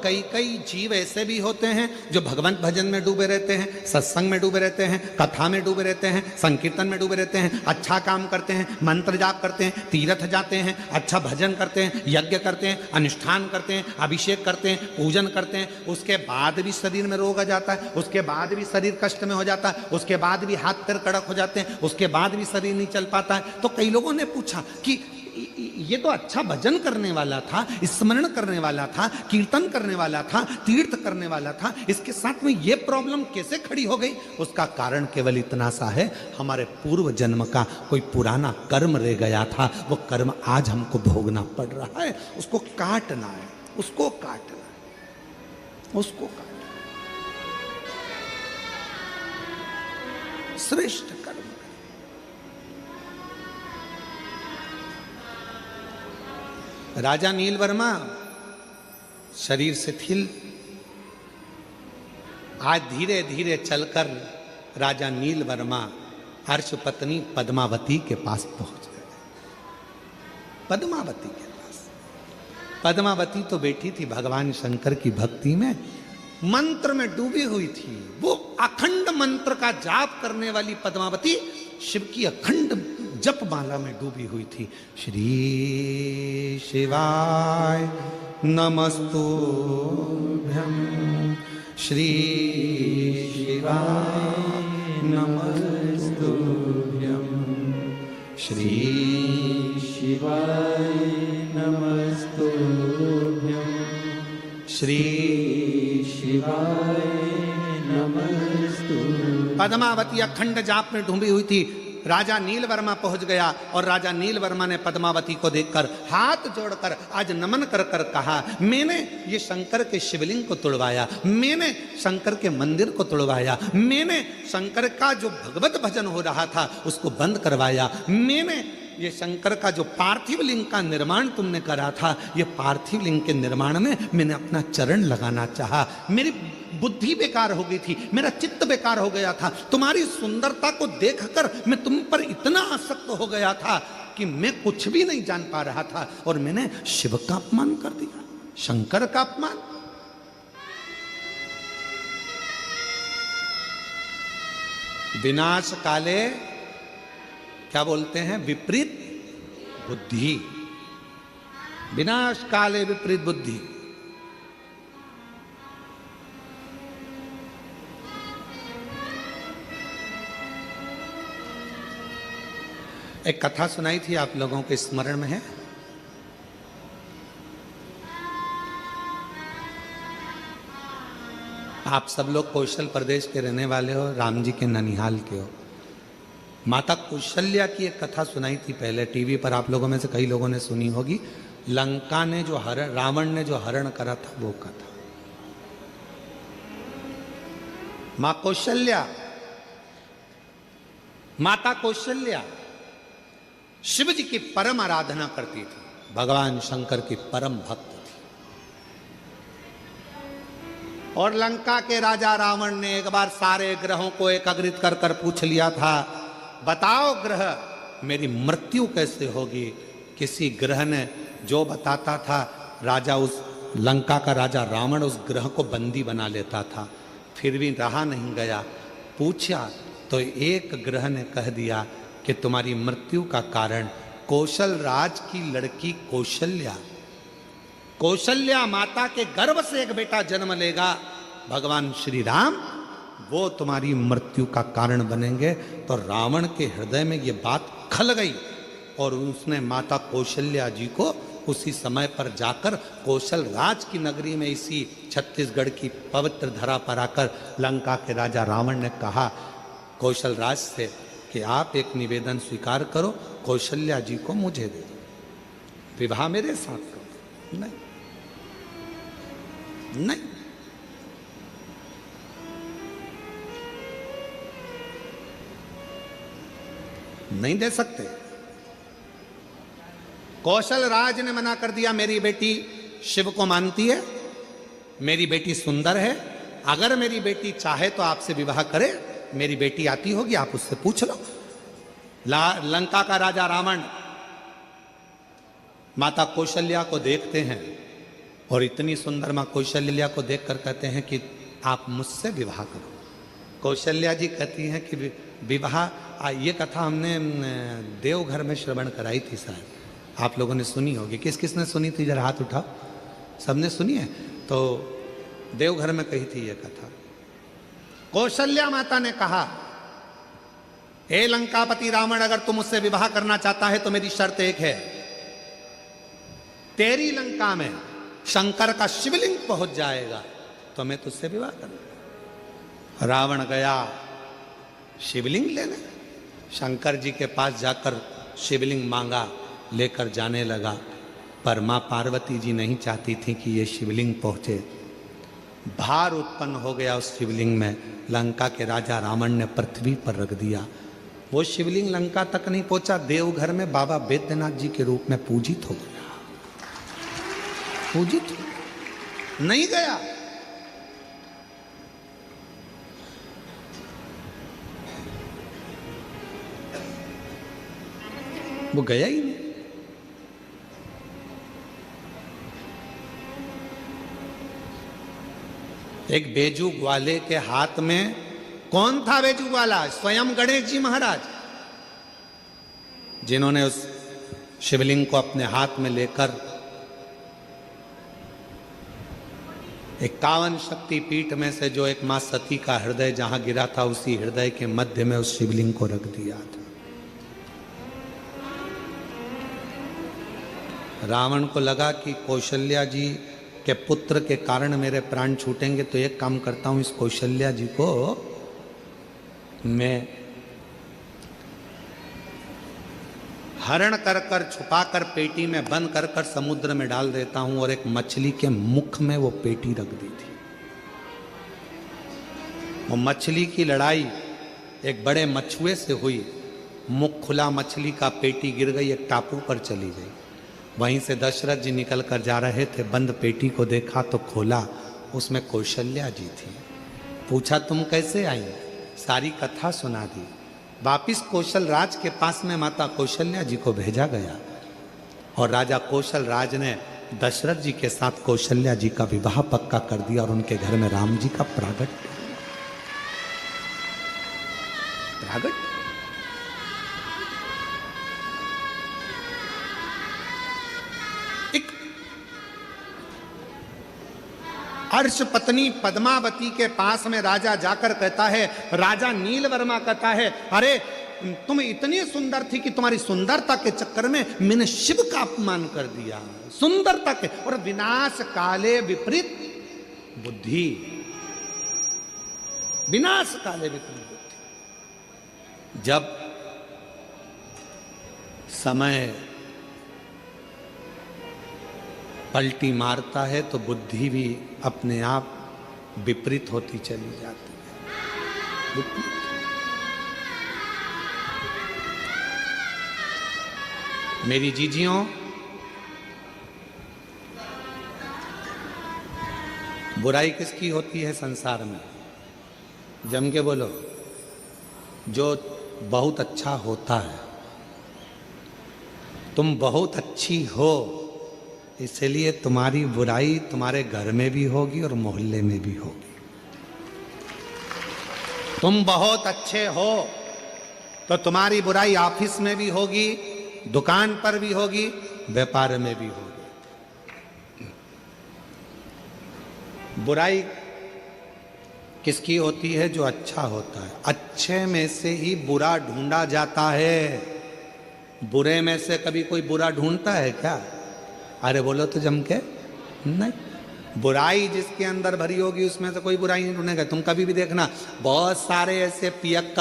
कई कई जीव ऐसे भी होते हैं जो भगवंत भजन में डूबे रहते हैं, सत्संग में डूबे रहते हैं, कथा में डूबे रहते हैं, संकीर्तन में डूबे रहते हैं, अच्छा काम करते हैं, मंत्र जाप करते हैं, तीर्थ जाते हैं, अच्छा भजन करते हैं, यज्ञ करते हैं, अनुष्ठान करते हैं, अभिषेक करते हैं, पूजन करते हैं, उसके बाद भी शरीर में रोग आ जाता है, उसके बाद भी शरीर कष्ट में हो जाता है, उसके बाद भी हाथ पैर कड़क हो जाते हैं, उसके बाद भी शरीर नहीं चल पाता है। तो कई लोगों ने पूछा कि ये तो अच्छा भजन करने वाला था, स्मरण करने वाला था, कीर्तन करने वाला था, तीर्थ करने वाला था, इसके साथ में ये प्रॉब्लम कैसे खड़ी हो गई? उसका कारण केवल इतना सा है, हमारे पूर्व जन्म का कोई पुराना कर्म रह गया था, वो कर्म आज हमको भोगना पड़ रहा है, उसको काटना है, उसको काटना है, उसको काटना। श्रेष्ठ कर्म। राजा नीलवर्मा शरीर शिथिल, आज धीरे धीरे चलकर राजा नीलवर्मा अर्श पत्नी पद्मावती के पास पहुंच गए। पद्मावती के पास, पद्मावती तो बैठी थी भगवान शंकर की भक्ति में, मंत्र में डूबी हुई थी। वो अखंड मंत्र का जाप करने वाली पद्मावती शिव की अखंड जप माला में डूबी हुई थी। श्री शिवाय नमस्तुभ्यं, श्री शिवाय नमस्तुभ्यं, श्री शिवाय नमस्तुभ्यं, श्री शिवाय नमस्तुभ्यं। पद्मावती अखंड जाप में डूबी हुई थी। राजा नीलवर्मा पहुंच गया और राजा नीलवर्मा ने पद्मावती को देखकर हाथ जोड़कर आज नमन कर कर कहा, मैंने ये शंकर के शिवलिंग को तुड़वाया, मैंने शंकर के मंदिर को तुड़वाया, मैंने शंकर का जो भगवत भजन हो रहा था उसको बंद करवाया, मैंने ये शंकर का जो पार्थिव लिंग का निर्माण तुमने करा था, ये पार्थिव लिंग के निर्माण में मैंने अपना चरण लगाना चाहा। मेरी बुद्धि बेकार हो गई थी, मेरा चित्त बेकार हो गया था, तुम्हारी सुंदरता को देखकर मैं तुम पर इतना आसक्त हो गया था कि मैं कुछ भी नहीं जान पा रहा था और मैंने शिव का अपमान कर दिया, शंकर का अपमान। विनाश काले क्या बोलते हैं? विपरीत बुद्धि। विनाश काले विपरीत बुद्धि। एक कथा सुनाई थी, आप लोगों के स्मरण में है? आप सब लोग कौशल प्रदेश के रहने वाले हो, राम जी के ननिहाल के हो। माता कौशल्या की एक कथा सुनाई थी पहले टीवी पर, आप लोगों में से कई लोगों ने सुनी होगी। लंका ने जो हरण, रावण ने जो हरण करा था वो कथा। मां कौशल्या, माता कौशल्या शिव जी की परम आराधना करती थी, भगवान शंकर की परम भक्त थी। और लंका के राजा रावण ने एक बार सारे ग्रहों को एकाग्रित कर कर पूछ लिया था, बताओ ग्रह मेरी मृत्यु कैसे होगी? किसी ग्रह ने जो बताता था, राजा उस लंका का राजा रावण उस ग्रह को बंदी बना लेता था। फिर भी रहा नहीं गया, पूछा तो एक ग्रह ने कह दिया कि तुम्हारी मृत्यु का कारण कौशल राज की लड़की कौशल्या, कौशल्या माता के गर्भ से एक बेटा जन्म लेगा, भगवान श्री राम, वो तुम्हारी मृत्यु का कारण बनेंगे। तो रावण के हृदय में ये बात खल गई और उसने माता कौशल्या जी को उसी समय पर जाकर कौशल राज की नगरी में, इसी छत्तीसगढ़ की पवित्र धरा पर आकर लंका के राजा रावण ने कहा कौशल राज से कि आप एक निवेदन स्वीकार करो, कौशल्या जी को मुझे दे दो, विवाह मेरे साथ करो। नहीं, नहीं, नहीं दे सकते। कौशल राज ने मना कर दिया, मेरी बेटी शिव को मानती है, मेरी बेटी सुंदर है, अगर मेरी बेटी चाहे तो आपसे विवाह करे, मेरी बेटी आती होगी, आप उससे पूछ लो। लंका का राजा रावण माता कौशल्या को देखते हैं और इतनी सुंदर माँ कौशल्या को देखकर कहते हैं कि आप मुझसे विवाह करो। कौशल्या जी कहती हैं कि विवाह, ये कथा हमने देवघर में श्रवण कराई थी शायद, आप लोगों ने सुनी होगी। किस किस ने सुनी थी, जरा हाथ उठाओ। सबने सुनी है? तो देवघर में कही थी ये कथा। कौशल्या माता ने कहा, हे लंकापति रावण, अगर तुम मुझसे विवाह करना चाहता है तो मेरी शर्त एक है, तेरी लंका में शंकर का शिवलिंग पहुंच जाएगा तो मैं तुझसे विवाह करूंगा। रावण गया शिवलिंग लेने, शंकर जी के पास जाकर शिवलिंग मांगा, लेकर जाने लगा। पर मां पार्वती जी नहीं चाहती थी कि ये शिवलिंग पहुंचे। भार उत्पन्न हो गया उस शिवलिंग में। लंका के राजा रावण ने पृथ्वी पर रख दिया। वो शिवलिंग लंका तक नहीं पहुंचा, देवघर में बाबा बैद्यनाथ जी के रूप में पूजित हो गया। पूजित नहीं गया। वो गया ही नहीं। एक बेजू ग्वाले के हाथ में, कौन था बेजू ग्वाला? स्वयं गणेश जी महाराज, जिन्होंने उस शिवलिंग को अपने हाथ में लेकर 51 शक्ति पीठ में से जो एक मां सती का हृदय जहां गिरा था, उसी हृदय के मध्य में उस शिवलिंग को रख दिया था। रावण को लगा कि कौशल्या जी के पुत्र के कारण मेरे प्राण छूटेंगे, तो एक काम करता हूं, इस कौशल्या जी को मैं हरण कर कर छुपा कर पेटी में बंद कर कर समुद्र में डाल देता हूं। और एक मछली के मुख में वो पेटी रख दी थी। वो मछली की लड़ाई एक बड़े मछुए से हुई। मुख खुला मछली का, पेटी गिर गई, एक टापू पर चली गई। वहीं से दशरथ जी निकल कर जा रहे थे, बंद पेटी को देखा तो खोला, उसमें कौशल्या जी थी। पूछा तुम कैसे आई? सारी कथा सुना दी। वापिस कौशल राज के पास में माता कौशल्या जी को भेजा गया और राजा कौशल राज ने दशरथ जी के साथ कौशल्या जी का विवाह पक्का कर दिया और उनके घर में राम जी का प्रागट। अर्श पत्नी पद्मावती के पास में राजा जाकर कहता है, राजा नीलवर्मा कहता है, अरे तुम इतनी सुंदर थी कि तुम्हारी सुंदरता के चक्कर में मैंने शिव का अपमान कर दिया। सुंदरता के और विनाश काले विपरीत बुद्धि, विनाश काले विपरीत बुद्धि। जब समय पलटी मारता है तो बुद्धि भी अपने आप विपरीत होती चली जाती है। विपरीत। मेरी जीजियों, बुराई किसकी होती है संसार में? जम के बोलो। जो बहुत अच्छा होता है। तुम बहुत अच्छी हो, इसलिए तुम्हारी बुराई तुम्हारे घर में भी होगी और मोहल्ले में भी होगी। तुम बहुत अच्छे हो तो तुम्हारी बुराई ऑफिस में भी होगी, दुकान पर भी होगी, व्यापार में भी होगी। बुराई किसकी होती है? जो अच्छा होता है। अच्छे में से ही बुरा ढूंढा जाता है। बुरे में से कभी कोई बुरा ढूंढता है क्या? अरे बोलो तो जम के नहीं। बुराई जिसके अंदर भरी होगी उसमें से कोई बुराई नहीं ढूंढेगा। तुम कभी भी देखना, बहुत सारे ऐसे पियक्कड़